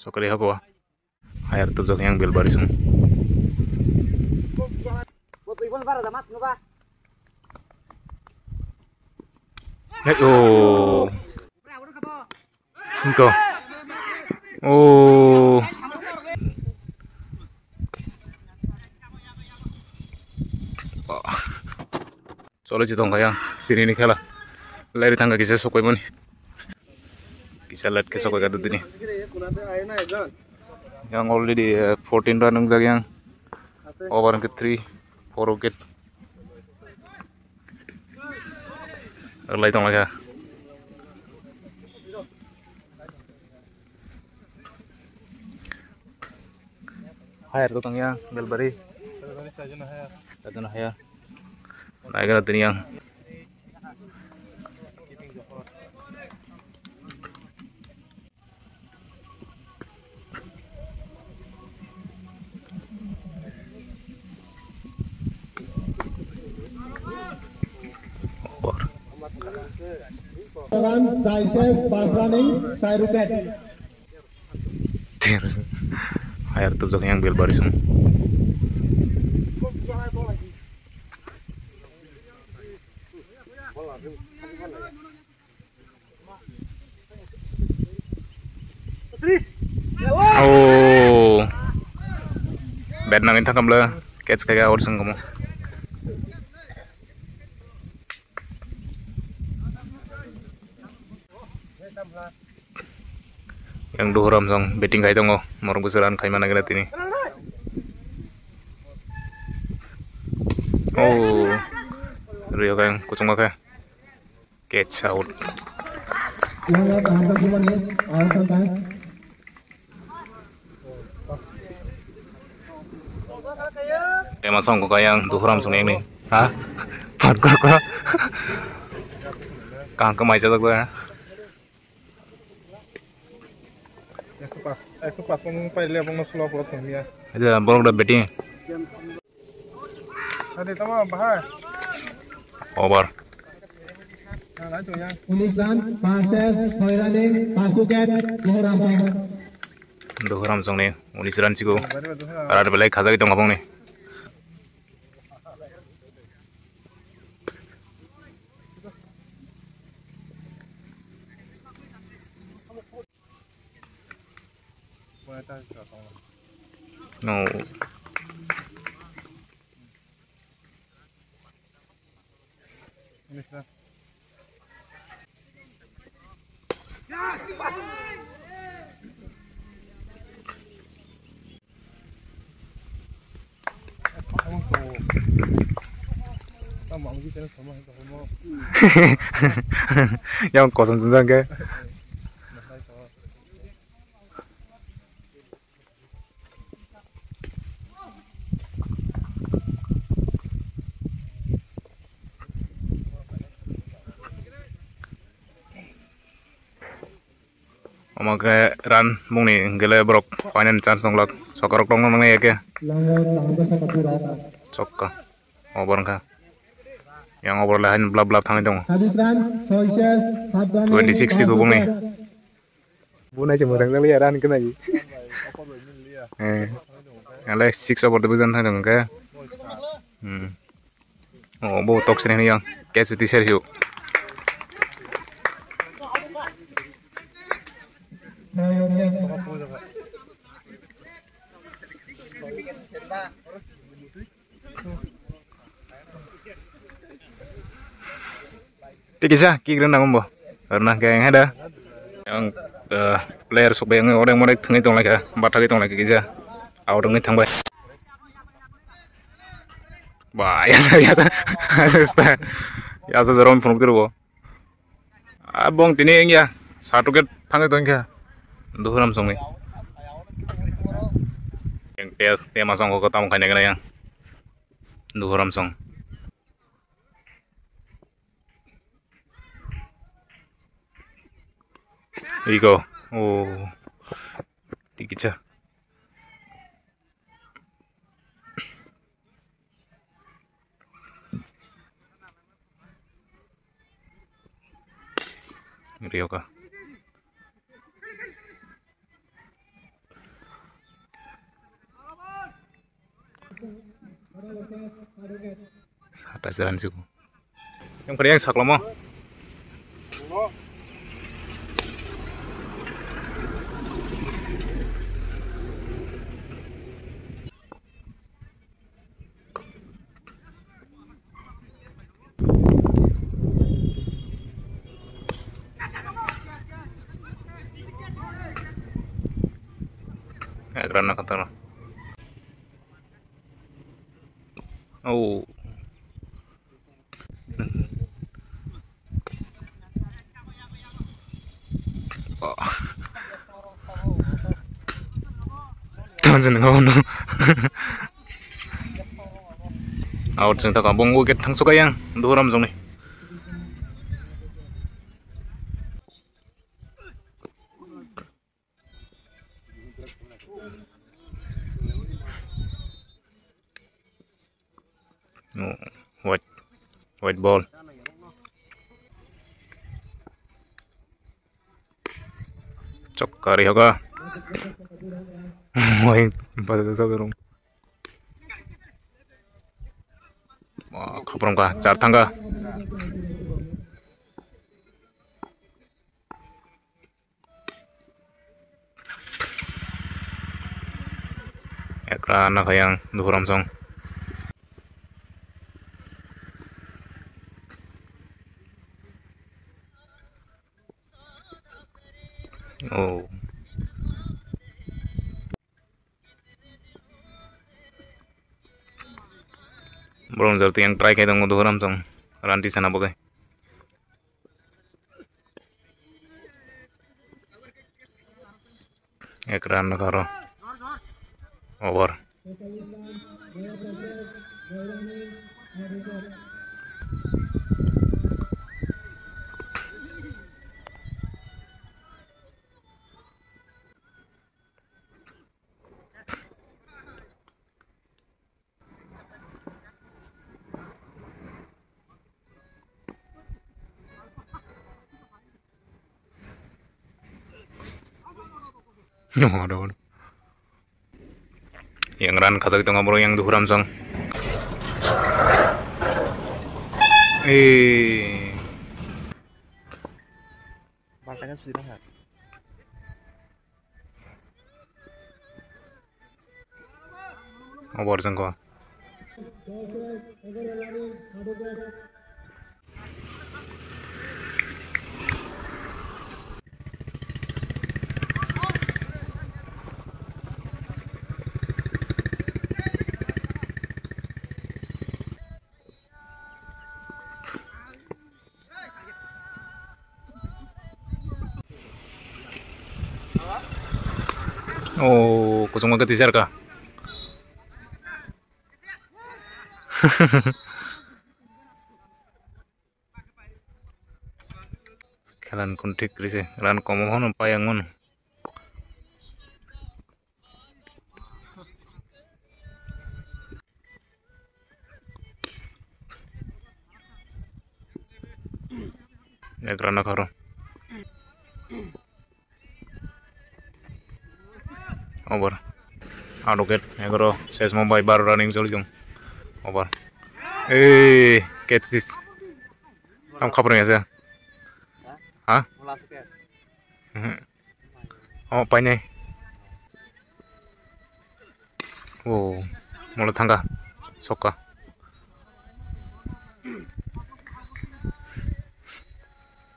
Sokari hako hayar tu jok yang bel barisung. Oh, engkau. Oh, soalnya citong kaya tini ini kalah. Lari tangga kisah sokoi moni. Kisah lihat kisah sokoi kado tini. Yang already 14 run nung jag yang over ke 3 4 wicket. Lagi tong lagi. Hayar tu tong yang belbari. Sajana hayar. Naik ke tini yang. Run, Saishes, pass running, side wicket. Terus hayar tu jok yang bel barisung. Oh, bad nangin thakam la catch kaya out sang kamu. Yang duhuram song betting kai tongo morong gusaran kai mana kena tini. Oh, Rio kaya kucung kaya catch out. Yang tahan cuma ni, out kan? Tema song ko kaya duhuram song ini. Hah? Pat ko. Kang kemai jadak ya. Aku pas pun pahile abang slow process dia. Ada borong dah betting. Ada tama bahaya. Over. Nah, itu yang. 19 run, passes, side running, pass wicket, Lohram. Duhuram song ni 19 run siku. Ada belai khaza kita ngapong ni. No. Yang kosong tunjang ke? Omakai run mung ni gele brok panen chance nong lak sokarok tong nong ya ke cokka over ka yang over lahan bla bla thang dong 26 ti ko bung ni bunai cemo dang li ran ke nai ale 6 over division thang dong ka oh bo tok sini yang catch ti sergio Tikisa kikren nangom bo karena kayak yang ada yang player supaya yang orang mau tengah tong lagi batang tong lagi kisa awal tengah tang bay bah ya sa jarum phone kiro bo abong tini ya satu ke tang tong kya duhuram song ni yang tema song ko tamu kanya kena yang duhuram song 이거 오 디기자 Rioka Ada jalan sih. Yang pada yang saklo mo. Kerana kata. Oh. Oh. Teman seneng ngono. Out sing tak kampung wicket thang suka yang duram jong nih. Oh, white ball. Cok kari hoga. Wah, pada sa gerung. Wah, kaprong ka, char thanga. Ekra anak yang duram song. Oh. Belum jadi yang try kayak tunggu duram song. Ranti sana bogai. Ekran nakaro. Over. Waduh. Yang ran kata itu ngobrol yang duram song. Bantangnya sudah nggak? Ngobrol song ko. Oh, kusung magkatiser ka. Kalan kuntik krise, kalan komohon payangon. Ya kerana karo. Over. Out wicket. Egoro says Mumbai bar running jolly jong. Over. Catch this. Tam khabar ya saya. Hah? Oh, paine. Oh, mulut tangga. Soka.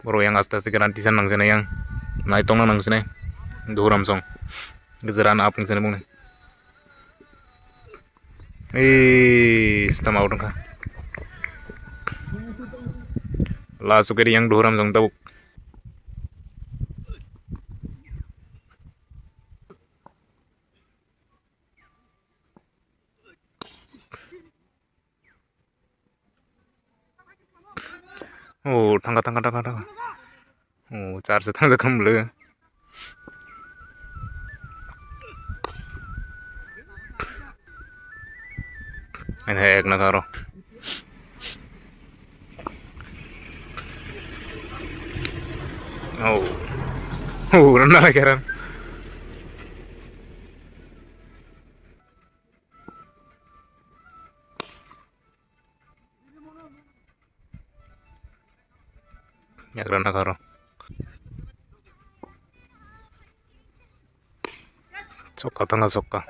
Bro yang astas garantisan nang sana yang naik tong nang sana. Duram song. Gezeran apa yang sana bunga. Setama udah kah? Lah suka yang duram song tabuk. Oh, tangga. Oh, 4 se tangga kam le. Main hack na karo. Oh, rana lagi kan. Yagrana karo. Sokka tangga sokka.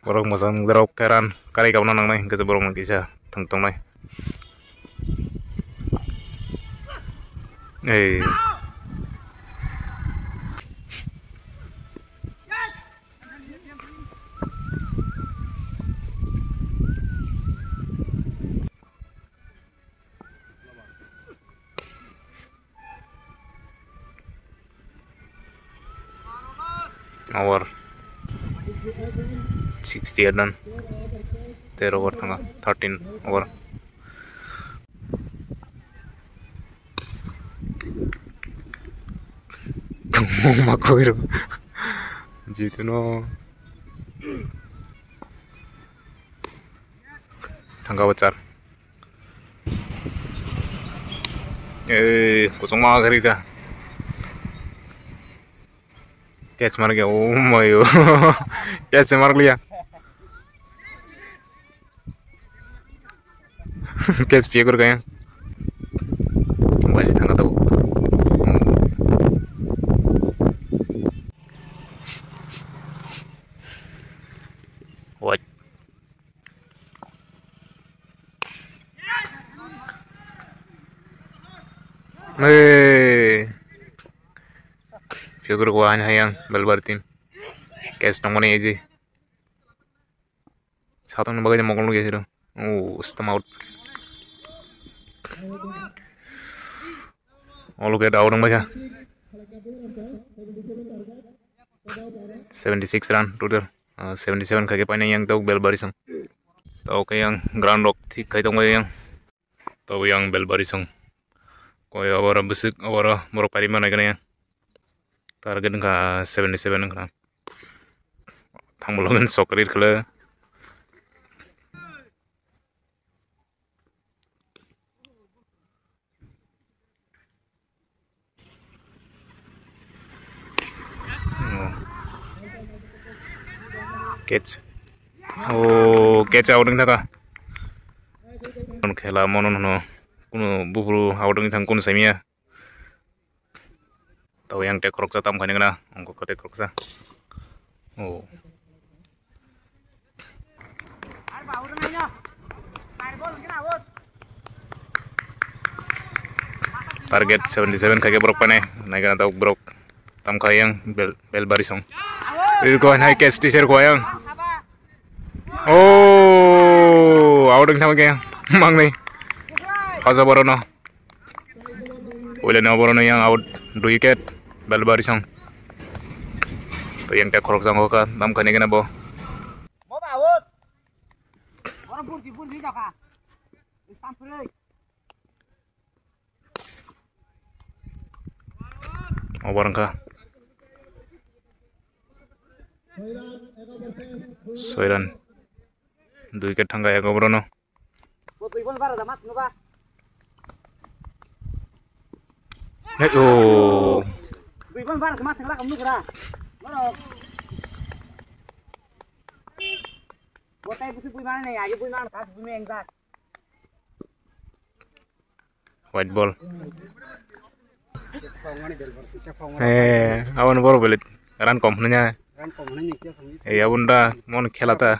Borok masang derok keran kari kauna nang nai ke borok mangkisa tong nai. Over 68 run 13 over tanga 13 over makoiro jitu no tangga bacar kusung ma gari ka catch मार गया ओ मयो कैच मार लिया कैच पिए कर गए बाजी थंगा तो what Figur ko an hayang belbartin kes nang mane eji satang na bagay mokol lu gesiro stem out all get out ng baga 76 run total 77 kage paina yang tau belbarisang tau kayang ground rock thik kai tong yang tau yang belbarisang ko awara besik awara morok pari mana kana yang target ka 77 kana thangbolongan sokrir khala catch catch out ng taka kon khela monon no kuno buburu out ng thang kun samia tau yang tek roksa tam khane na ongko kote roksa target 77 kage brok pane naga tau brok tam khayang bel barisong ko nai catch teacher ko yang out ng thang kaya mang nei khaza borono Wala na borono yang out 2 wicket bel barisong to yang tek roksa ka tam khane na bo Obarang ka Soiran 2 wicket thangga ya borono white ball awan boro belit run kom nya abun da mon khelata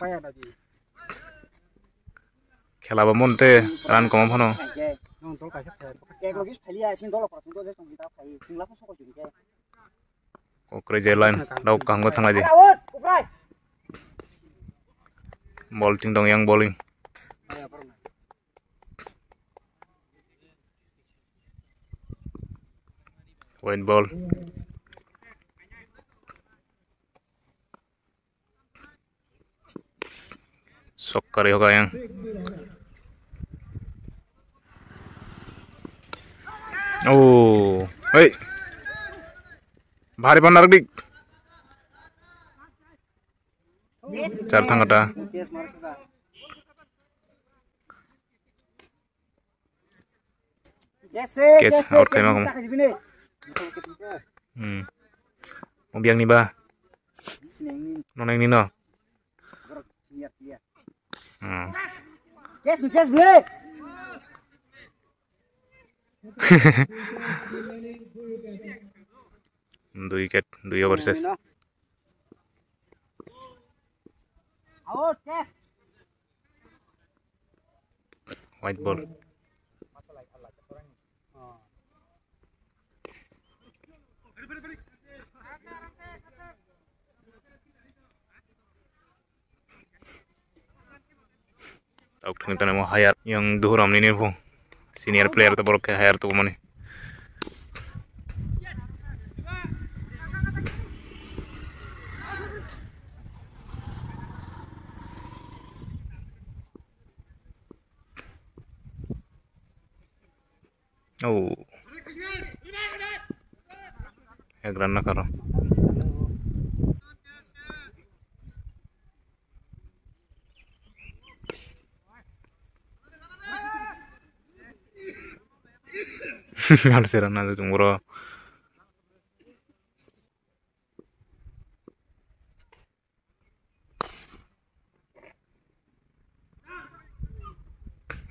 khelaba monte run kom phono crazy line dau kang thang aje ball ting dong yang bowling white ball soccer होगा yang hey भारी बन dik चार थंगटा catch out kai ma biang ni ba noneng ni no Yes, beli. Dua wicket, 2 over ses. Out, yes. White ball. Tahu kita mau hire yang duhuram ini po. Senior player tuh baru kayak hire tuh mana? Oh, ya gerana karo. Harus rana itu muro.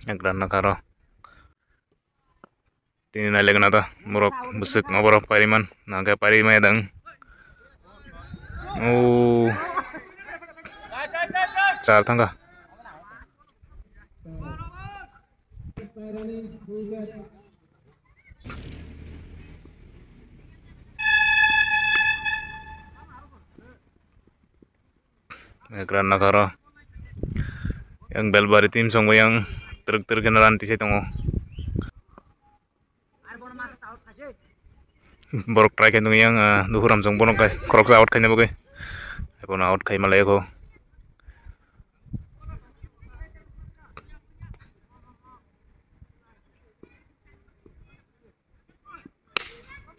Ya gerana karo. Tini nale kenapa? Murok busuk ngobrol pariman, naga parimai dang. Oh, car tangga. Ekran nakara. Yang belbari tim songgo yang truk kenalan tise tongo. Borok try kan yang duhuram song bonok kai krok out kai naboge. Epon out kai malay ko.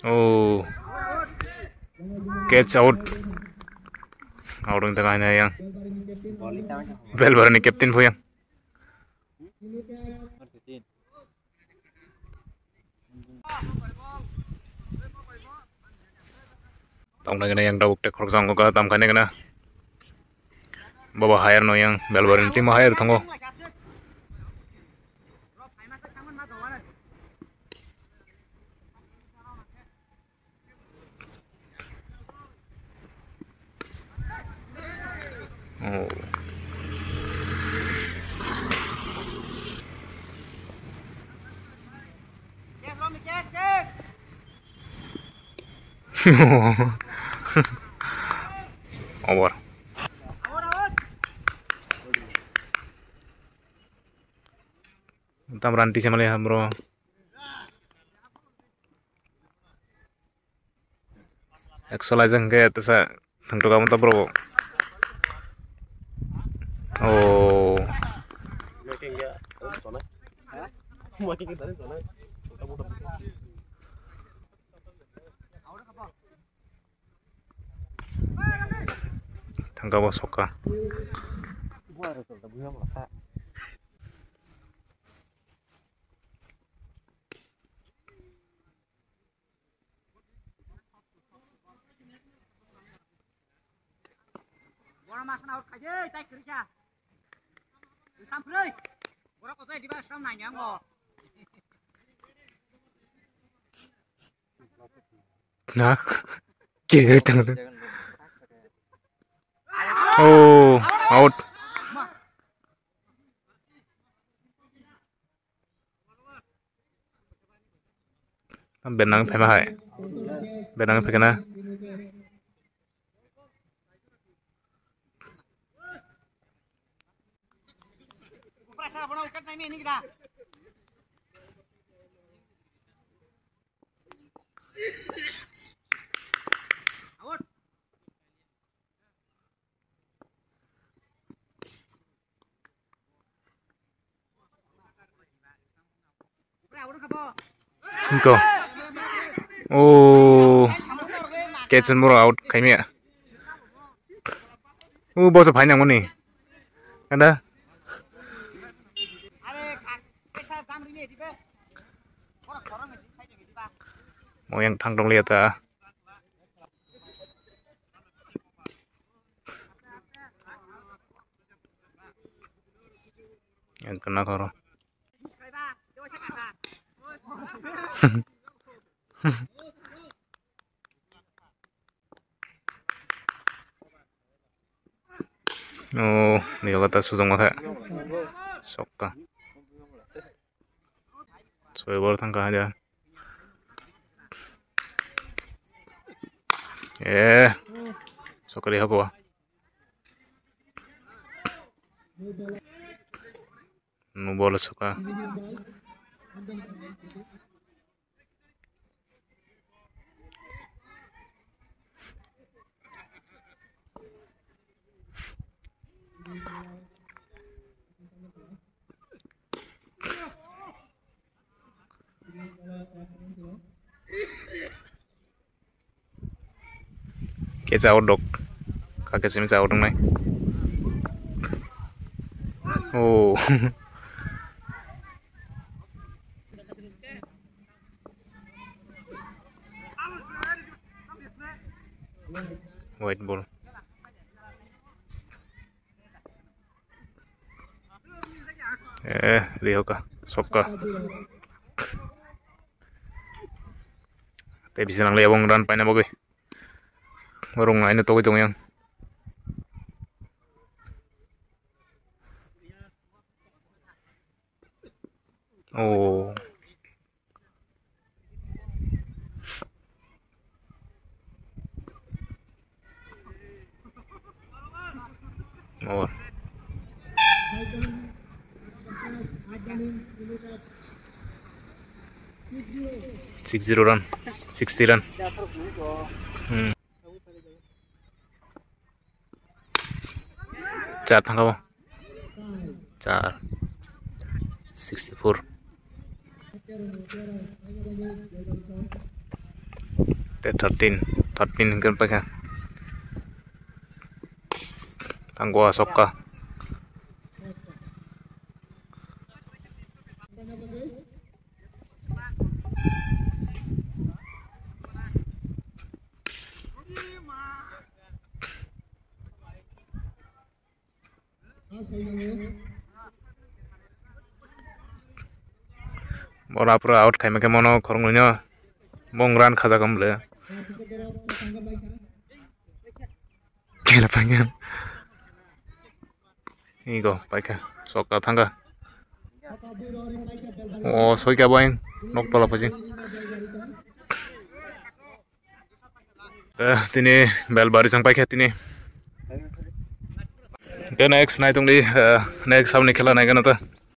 Oh, catch out. Out ng tengahnya yang belbari ni captain po yang. Tong na yang dawuk tek krok song ko tam kane kana. Baba hire no yang belbari tim hire tongo. Oh. Over. Tam ranti sama lihat bro. Exolizing kayak terus tentu kamu tak bro. Oh. Tangga bosok ka. Orang masan out kaje, tai kerja. Sampai, orang kau di bawah sama nanya mo. Nah, kiri tengah. Oh, out. Benang phải mahai. Benang phải kena. Prasa bona ukat nai ini kita. Out. Out kapo. Ito. Oh, catch and more out kami ya. Bos panjang mo ni. Ada? Mau yang tangdong lihat ah. Yang kena karo. Oh, dia kata susung maka sokka. Soalnya baru tangkah aja. Sokka dia apa? Nu bola sokka. Cái dao độc kakek sini dao dong này. Oh. White ball. Lihat kah, sokka. Tapi bisa nang liabong run pa na bagoy. Marung nga ito itong yang. Oh. Oh. 60 run, 60 run. चार था वो 4 64 13 kan pakai tangguh sokka bola pura out kai make mono khorngnya bongran khaja kamble kela pangan igo paika sokka thanga oh soika bain nok pala pajing tini bel bari sang paika tini next night only next samne khela nai kana ta